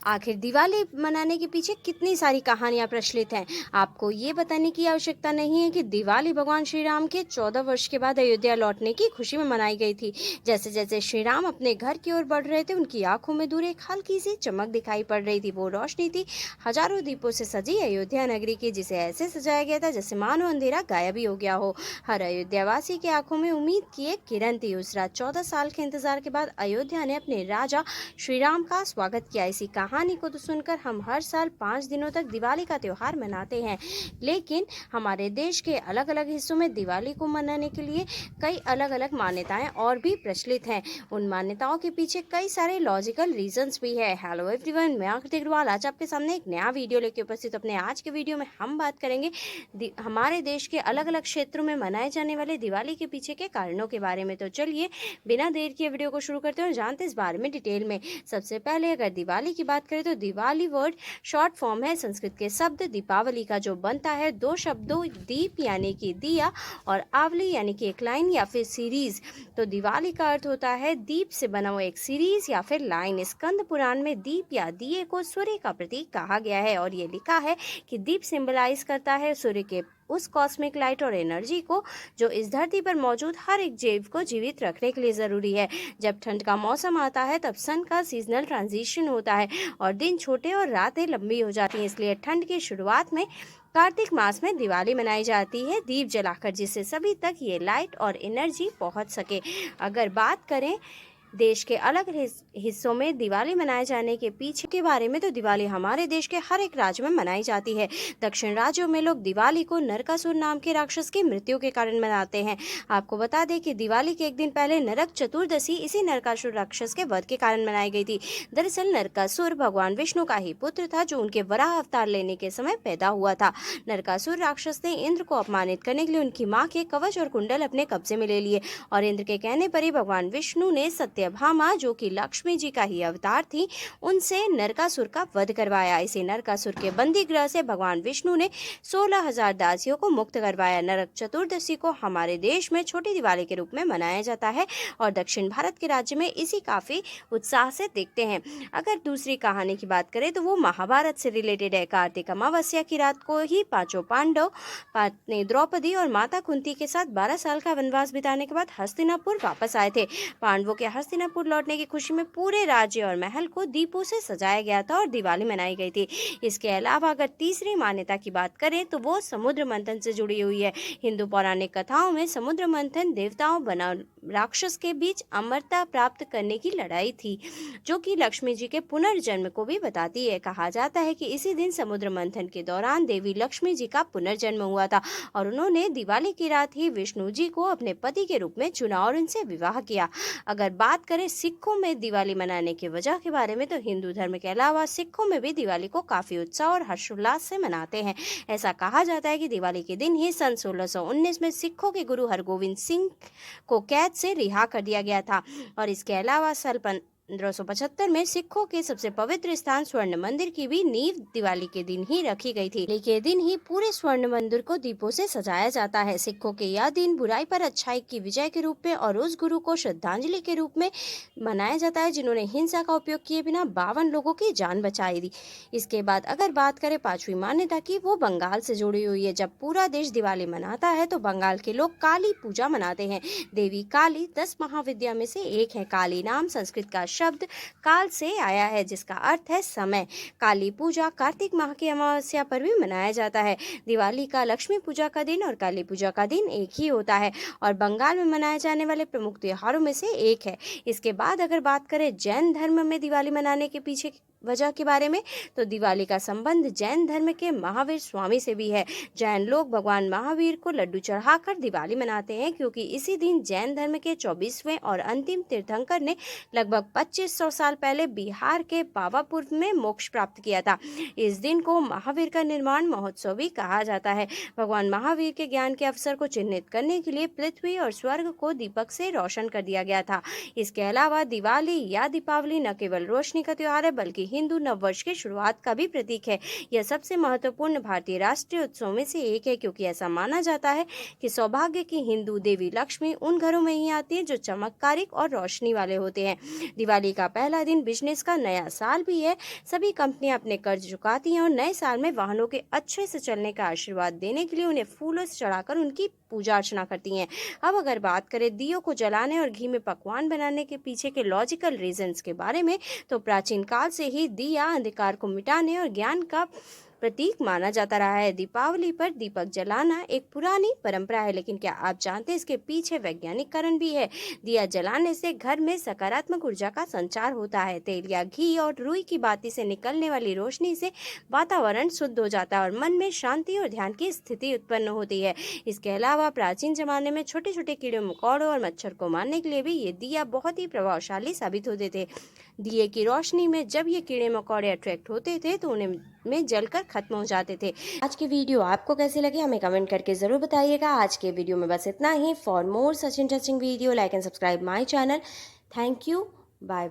आखिर दिवाली मनाने के पीछे कितनी सारी कहानियां प्रचलित हैं। आपको ये बताने की आवश्यकता नहीं है कि दिवाली भगवान श्री राम के 14 वर्ष के बाद अयोध्या लौटने की खुशी में मनाई गई थी। जैसे जैसे श्री राम अपने घर की ओर बढ़ रहे थे, उनकी आंखों में दूर एक हल्की सी चमक दिखाई पड़ रही थी। वो रोशनी थी हजारों दीपों से सजी अयोध्या नगरी की, जिसे ऐसे सजाया गया था जैसे मानो अंधेरा गायब ही हो गया हो। हर अयोध्यावासी की आंखों में उम्मीद की एक किरण थी। उस रात 14 साल के इंतजार के बाद अयोध्या ने अपने राजा श्री राम का स्वागत किया। इसी कहानी को तो सुनकर हम हर साल 5 दिनों तक दिवाली का त्योहार मनाते हैं। लेकिन हमारे देश के अलग अलग हिस्सों में दिवाली को मनाने के लिए कई अलग अलग मान्यताएं और भी प्रचलित हैं। उन मान्यताओं के पीछे कई सारे लॉजिकल रीजंस भी है। हेलो एवरीवन, मैं आकृति अग्रवाल आज आपके सामने एक नया वीडियो लेके उपस्थित। अपने आज के वीडियो में हम बात करेंगे हमारे देश के अलग अलग क्षेत्रों में मनाए जाने वाले दिवाली के पीछे के कारणों के बारे में। तो चलिए बिना देर किए वीडियो को शुरू करते हैं और जानते हैं इस बारे में डिटेल में। सबसे पहले अगर दिवाली की बात करें तो दिवाली वर्ड शॉर्ट फॉर्म है संस्कृत के शब्द दीपावली का, जो बनता है दो शब्दों दीप यानी कि दिया और आवली यानी कि एक लाइन या फिर सीरीज। तो दिवाली का अर्थ होता है दीप से बना हुआ एक सीरीज या फिर लाइन। स्कंद पुराण में दीप या दिए को सूर्य का प्रतीक कहा गया है और ये लिखा है कि दीप सिंबलाइज करता है सूर्य के उस कॉस्मिक लाइट और एनर्जी को जो इस धरती पर मौजूद हर एक जीव को जीवित रखने के लिए ज़रूरी है। जब ठंड का मौसम आता है तब सन का सीजनल ट्रांजिशन होता है और दिन छोटे और रातें लंबी हो जाती हैं। इसलिए ठंड की शुरुआत में कार्तिक मास में दिवाली मनाई जाती है दीप जलाकर, जिससे सभी तक ये लाइट और एनर्जी पहुंच सके। अगर बात करें देश के अलग हिस्सों में दिवाली मनाए जाने के पीछे के बारे में, तो दिवाली हमारे देश के हर एक राज्य में मनाई जाती है। दक्षिण राज्यों में लोग दिवाली को नरकासुर नाम के राक्षस की मृत्यु के कारण मनाते हैं। आपको बता दें कि दिवाली के एक दिन पहले नरक चतुर्दशी इसी नरकासुर राक्षस के वध के कारण मनाई गई थी। दरअसल नरकासुर भगवान विष्णु का ही पुत्र था, जो उनके वराह अवतार लेने के समय पैदा हुआ था। नरकासुर राक्षस ने इंद्र को अपमानित करने के लिए उनकी माँ के कवच और कुंडल अपने कब्जे में ले लिए और इंद्र के कहने पर ही भगवान विष्णु ने सत्यभामा, जो कि लक्ष्मी जी का ही अवतार थी, उनसे नरकासुर का वध करवाया। इसे नरकासुर के बंदी गृह से भगवान विष्णु ने 16,000 दासियों को मुक्त करवाया। नरक चतुर्दशी को हमारे देश में छोटी दिवाली के रूप में मनाया जाता है और दक्षिण भारत के राज्य में इसी काफी उत्साह से देखते हैं। अगर दूसरी कहानी की बात करें तो वो महाभारत से रिलेटेड है। कार्तिक अमावस्या की रात को ही पांचों पांडव पत्नी द्रौपदी और माता कुंती के साथ 12 साल का वनवास बिताने के बाद हस्तिनापुर वापस आए थे। पांडवों के हस्तिनापुर लौटने की खुशी में पूरे राज्य और महल को दीपों से सजाया गया था और दिवाली मनाई गई थी। इसके अलावा अगर तीसरी मान्यता की बात करें तो वो समुद्र मंथन से जुड़ी हुई है। हिंदू पौराणिक कथाओं में समुद्र मंथन देवताओं बना राक्षस के बीच अमरता प्राप्त करने की लड़ाई थी, जो कि लक्ष्मी जी के पुनर्जन्म को भी बताती है। कहा जाता है कि इसी दिन समुद्र मंथन के दौरान देवी लक्ष्मी जी का पुनर्जन्म हुआ था और उन्होंने दिवाली की रात ही विष्णु जी को अपने पति के रूप में चुना और उनसे विवाह किया। अगर बात करें सिखों में दिवाली मनाने की वजह के बारे में, तो हिंदू धर्म के अलावा सिखों में भी दिवाली को काफी उत्साह और हर्षोल्लास से मनाते हैं। ऐसा कहा जाता है कि दिवाली के दिन ही सन 1619 में सिखों के गुरु हरगोविंद सिंह को कैद से रिहा कर दिया गया था और इसके अलावा साल 1575 में सिखों के सबसे पवित्र स्थान स्वर्ण मंदिर की भी नींव दिवाली के दिन ही रखी गई थी। दिवाली के दिन ही पूरे स्वर्ण मंदिर को दीपों से सजाया जाता है। सिखों के यह दिन बुराई पर अच्छाई की विजय के रूप में और उस गुरु को श्रद्धांजलि के रूप में मनाया जाता है जिन्होंने हिंसा का उपयोग किए बिना 52 लोगों की जान बचाई थी। इसके बाद अगर बात करें पांचवी मान्यता की, वो बंगाल से जुड़ी हुई है। जब पूरा देश दिवाली मनाता है तो बंगाल के लोग काली पूजा मनाते हैं। देवी काली 10 महाविद्या में से एक है। काली नाम संस्कृत का शब्द काल से आया है, जिसका अर्थ है समय। काली पूजा कार्तिक माह की अमावस्या पर भी मनाया जाता है। दिवाली का लक्ष्मी पूजा का दिन और काली पूजा का दिन एक ही होता है और बंगाल में मनाए जाने वाले प्रमुख त्योहारों में से एक है। इसके बाद अगर बात करें जैन धर्म में दिवाली मनाने के पीछे वजह के बारे में, तो दिवाली का संबंध जैन धर्म के महावीर स्वामी से भी है। जैन लोग भगवान महावीर को लड्डू चढ़ाकर दिवाली मनाते हैं, क्योंकि इसी दिन जैन धर्म के 24वें और अंतिम तीर्थंकर ने लगभग 2500 साल पहले बिहार के पावापुर में मोक्ष प्राप्त किया था। इस दिन को महावीर का निर्माण महोत्सव भी कहा जाता है। भगवान महावीर के ज्ञान के अवसर को चिन्हित करने के लिए पृथ्वी और स्वर्ग को दीपक से रोशन कर दिया गया था। इसके अलावा दिवाली या दीपावली न केवल रोशनी का त्योहार है, बल्कि हिंदू नव वर्ष के शुरुआत का भी प्रतीक है। यह सबसे महत्वपूर्ण भारतीय राष्ट्रीय उत्सव में से एक है, क्योंकि ऐसा माना जाता है कि सौभाग्य की हिंदू देवी लक्ष्मी उन घरों में ही आती है जो चमत्कारिक और रोशनी वाले होते हैं। दिवाली का पहला दिन बिजनेस का नया साल भी है। सभी कंपनियां अपने कर्ज चुकाती हैं और नए साल में वाहनों के अच्छे से चलने का आशीर्वाद देने के लिए उन्हें फूलों से चढ़ाकर उनकी पूजा अर्चना करती हैं। अब अगर बात करें दियों को जलाने और घी में पकवान बनाने के पीछे के लॉजिकल रीजंस के बारे में, तो प्राचीन काल से ही दिया अंधकार को मिटाने और ज्ञान का प्रतीक माना जाता रहा है। दीपावली पर दीपक जलाना एक पुरानी परंपरा है, लेकिन क्या आप जानते हैं इसके पीछे वैज्ञानिक कारण भी है। दिया जलाने से घर में सकारात्मक ऊर्जा का संचार होता है। तेल या घी और रुई की बाती से निकलने वाली रोशनी से वातावरण शुद्ध हो जाता है और मन में शांति और ध्यान की स्थिति उत्पन्न होती है। इसके अलावा प्राचीन जमाने में छोटे छोटे कीड़े मकोड़ों और मच्छर को मारने के लिए भी ये दिया बहुत ही प्रभावशाली साबित होते थे। दिए की रोशनी में जब ये कीड़े मकोड़े अट्रैक्ट होते थे तो उन्हें में जलकर खत्म हो जाते थे। आज की वीडियो आपको कैसी लगी हमें कमेंट करके जरूर बताइएगा। आज के वीडियो में बस इतना ही। For more such interesting video like and subscribe my channel. Thank you. Bye.